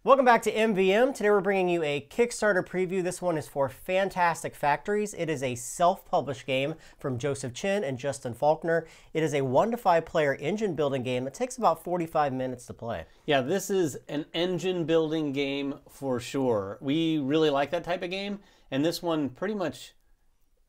Welcome back to MVM. Today we're bringing you a Kickstarter preview. This one is for Fantastic Factories. It is a self-published game from Joseph Chin and Justin Faulkner. It is a 1 to 5 player engine building game. It takes about 45 minutes to play. Yeah, this is an engine building game for sure. We really like that type of game, and this one pretty much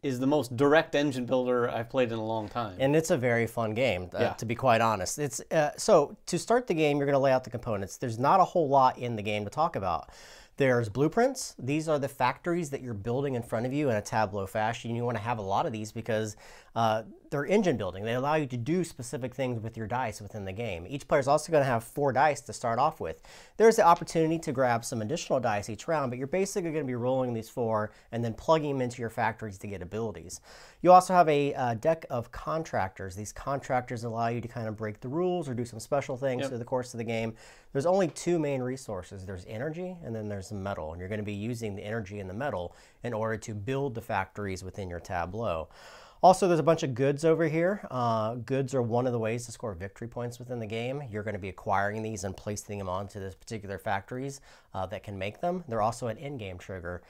is the most direct engine builder I've played in a long time. And it's a very fun game, to be quite honest. It's so to start the game, you're going to lay out the components. There's not a whole lot in the game to talk about. There's blueprints. These are the factories that you're building in front of you in a tableau fashion. You want to have a lot of these because they're engine building. They allow you to do specific things with your dice within the game. Each player is also going to have 4 dice to start off with. There's the opportunity to grab some additional dice each round, but you're basically going to be rolling these 4 and then plugging them into your factories to get abilities. You also have a deck of contractors. These contractors allow you to kind of break the rules or do some special things through the course of the game. There's only 2 main resources. There's energy and then there's the metal. And you're going to be using the energy and the metal in order to build the factories within your tableau. Also, there's a bunch of goods over here. Goods are one of the ways to score victory points within the game. You're going to be acquiring these and placing them onto this particular factories that can make them. They're also an in-game trigger.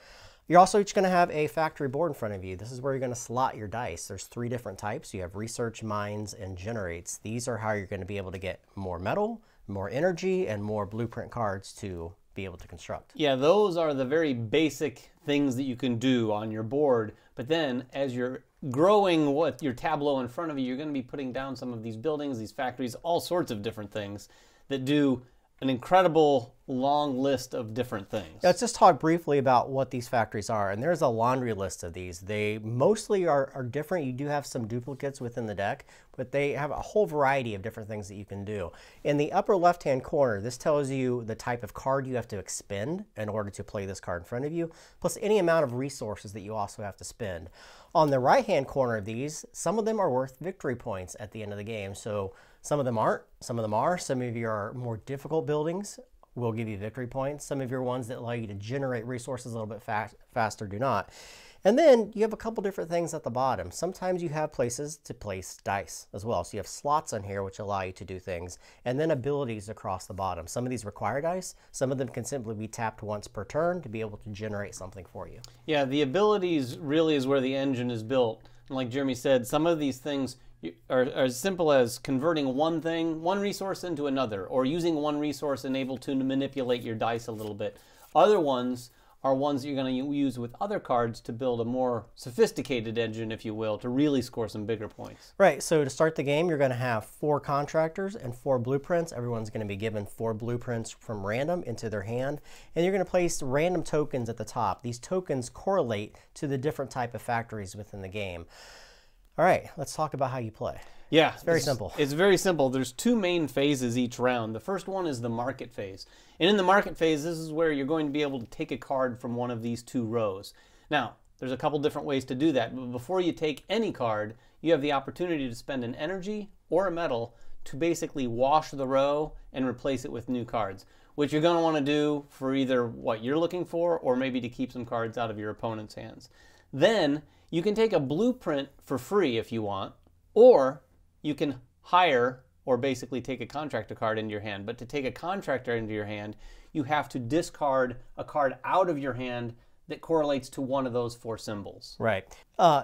You're also each going to have a factory board in front of you. This is where you're going to slot your dice. There's 3 different types. You have research, mines, and generates. These are how you're going to be able to get more metal, more energy, and more blueprint cards to be able to construct. Yeah, those are the very basic things that you can do on your board. But then as you're growing what your tableau in front of you, you're going to be putting down some of these buildings, these factories, all sorts of different things that do an incredible long list of different things. Let's just talk briefly about what these factories are. And there's a laundry list of these. They mostly are different. You do have some duplicates within the deck, but they have a whole variety of different things that you can do. In the upper left-hand corner, this tells you the type of card you have to expend in order to play this card in front of you, plus any amount of resources that you also have to spend. On the right-hand corner of these, some of them are worth victory points at the end of the game. So some of them aren't, some of them are. Some of your more difficult buildings will give you victory points. Some of your ones that allow you to generate resources a little bit faster do not. And then you have a couple different things at the bottom. Sometimes you have places to place dice as well. So you have slots on here which allow you to do things. And then abilities across the bottom. Some of these require dice. Some of them can simply be tapped once per turn to be able to generate something for you. Yeah, the abilities really is where the engine is built. And like Jeremy said, some of these things are as simple as converting one resource into another, or using one resource and able to manipulate your dice a little bit. Other ones are ones that you're going to use with other cards to build a more sophisticated engine, if you will, to really score some bigger points. Right, so to start the game, you're going to have 4 contractors and 4 blueprints. Everyone's going to be given 4 blueprints from random into their hand, and you're going to place random tokens at the top. These tokens correlate to the different type of factories within the game. All right, let's talk about how you play. Yeah, it's very simple. It's very simple. There's 2 main phases each round. The first one is the market phase. And in the market phase, this is where you're going to be able to take a card from one of these 2 rows. Now, there's a couple different ways to do that. But before you take any card, you have the opportunity to spend an energy or a metal to basically wash the row and replace it with new cards, which you're going to want to do for either what you're looking for or maybe to keep some cards out of your opponent's hands. Then you can take a blueprint for free if you want, or you can hire or basically take a contractor card into your hand. But to take a contractor into your hand, you have to discard a card out of your hand that correlates to one of those 4 symbols. Right.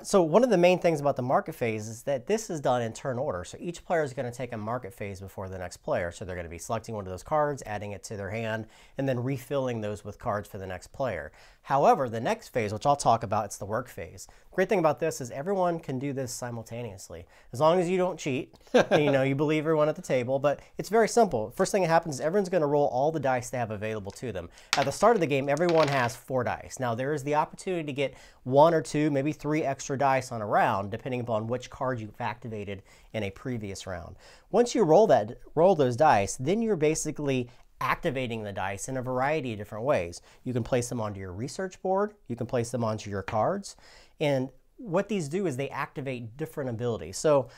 So one of the main things about the market phase is that this is done in turn order. So each player is going to take a market phase before the next player. So they're going to be selecting one of those cards, adding it to their hand, and then refilling those with cards for the next player. However, the next phase, which I'll talk about, it's the work phase. Great thing about this is everyone can do this simultaneously. As long as you don't cheat, you believe everyone at the table, but it's very simple. First thing that happens is everyone's going to roll all the dice they have available to them. At the start of the game, everyone has 4 dice. Now, there is the opportunity to get 1 or 2, maybe 3 extra dice on a round, depending upon which card you've activated in a previous round. Once you roll those dice, then you're basically activating the dice in a variety of different ways. You can place them onto your research board, you can place them onto your cards, and what these do is they activate different abilities. So,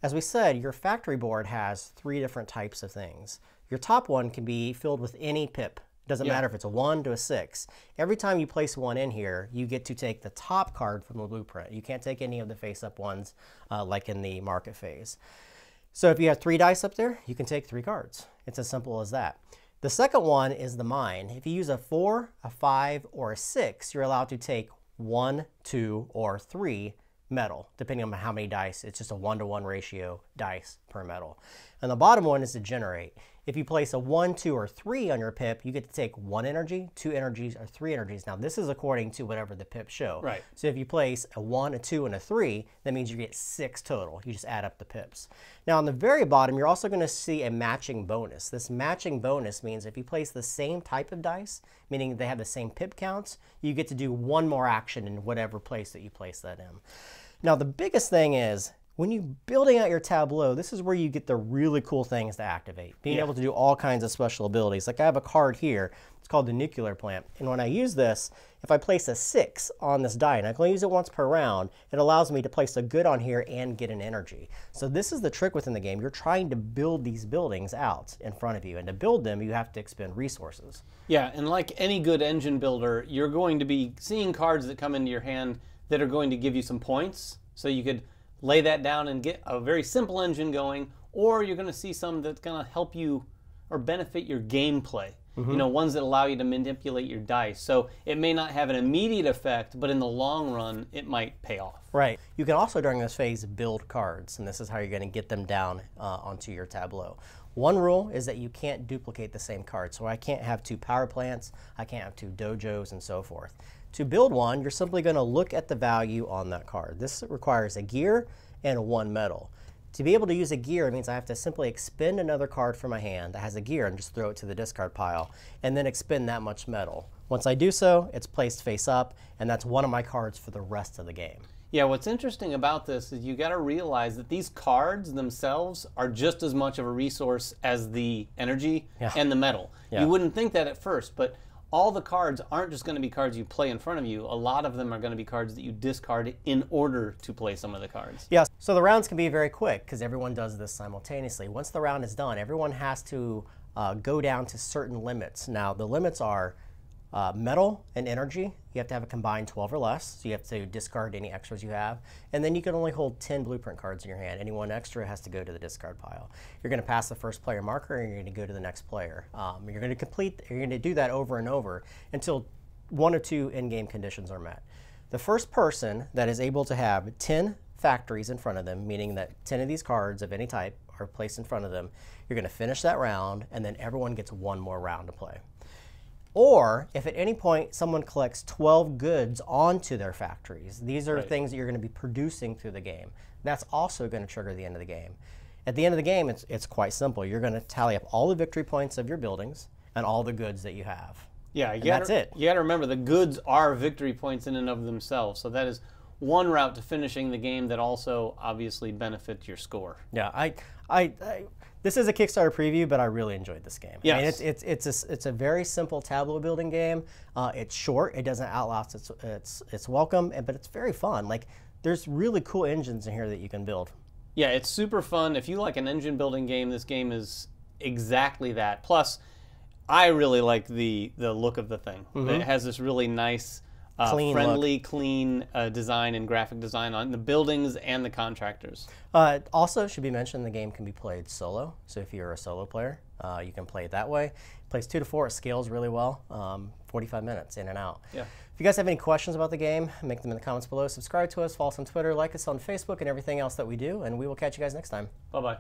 as we said, your factory board has 3 different types of things. Your top one can be filled with any pip. Doesn't matter if it's a 1 to a 6. Every time you place 1 in here, you get to take the top card from the blueprint. You can't take any of the face-up ones like in the market phase. So if you have 3 dice up there, you can take 3 cards. It's as simple as that. The second one is the mine. If you use a 4, a 5, or a 6, you're allowed to take 1, 2, or 3 metal, depending on how many dice. It's just a 1-to-1 ratio dice per metal. And the bottom one is to generate. If you place a 1, 2, or 3 on your pip, you get to take 1 energy, 2 energies, or 3 energies. Now, this is according to whatever the pips show. Right. So if you place a 1, a 2, and a 3, that means you get 6 total. You just add up the pips. Now, on the very bottom, you're also going to see a matching bonus. This matching bonus means if you place the same type of dice, meaning they have the same pip counts, you get to do one more action in whatever place that you place that in. Now, the biggest thing is, when you're building out your tableau, this is where you get the really cool things to activate. Being able to do all kinds of special abilities. Like I have a card here, it's called the nuclear plant. And when I use this, if I place a 6 on this die, and I can only use it once per round, it allows me to place a good on here and get an energy. So this is the trick within the game. You're trying to build these buildings out in front of you. And to build them, you have to expend resources. Yeah, and like any good engine builder, you're going to be seeing cards that come into your hand that are going to give you some points. So you could lay that down and get a very simple engine going, or you're going to see some that's going to help you or benefit your gameplay. You know, ones that allow you to manipulate your dice. So it may not have an immediate effect, but in the long run, it might pay off. Right. You can also, during this phase, build cards, and this is how you're going to get them down onto your tableau. One rule is that you can't duplicate the same card. So I can't have 2 power plants, I can't have 2 dojos, and so forth. To build one, you're simply going to look at the value on that card. This requires a gear and 1 metal. To be able to use a gear, it means I have to simply expend another card from my hand that has a gear and just throw it to the discard pile, and then expend that much metal. Once I do so, it's placed face up, and that's one of my cards for the rest of the game. Yeah, what's interesting about this is you got to realize that these cards themselves are just as much of a resource as the energy and the metal. You wouldn't think that at first, but all the cards aren't just going to be cards you play in front of you. A lot of them are going to be cards that you discard in order to play some of the cards. Yeah, so the rounds can be very quick because everyone does this simultaneously. Once the round is done, everyone has to go down to certain limits. Now, the limits are metal and energy. You have to have a combined 12 or less, so you have to discard any extras you have. And then you can only hold 10 blueprint cards in your hand. Any one extra has to go to the discard pile. You're going to pass the first player marker, and you're going to go to the next player. You're going to do that over and over until 1 or 2 in-game conditions are met. The first person that is able to have 10 factories in front of them, meaning that 10 of these cards of any type are placed in front of them, you're going to finish that round, and then everyone gets 1 more round to play. Or if at any point someone collects 12 goods onto their factories, these are things that you're going to be producing through the game. That's also going to trigger the end of the game. At the end of the game, it's quite simple. You're going to tally up all the victory points of your buildings and all the goods that you have. Yeah, that's it. You got to remember the goods are victory points in and of themselves. So that is one route to finishing the game that also obviously benefits your score. Yeah, this is a Kickstarter preview, but I really enjoyed this game. Yes. I mean, it's a very simple tableau building game. It's short. It doesn't outlast its welcome, but it's very fun. Like, there's really cool engines in here that you can build. Yeah, it's super fun. If you like an engine building game, this game is exactly that. Plus, I really like the look of the thing. It has this really nice, friendly, clean design and graphic design on the buildings and the contractors. Also, should be mentioned, the game can be played solo. So if you're a solo player, you can play it that way. It plays 2 to 4. It scales really well. 45 minutes in and out. Yeah. If you guys have any questions about the game, make them in the comments below. Subscribe to us, follow us on Twitter, like us on Facebook, and everything else that we do. And we will catch you guys next time. Bye-bye.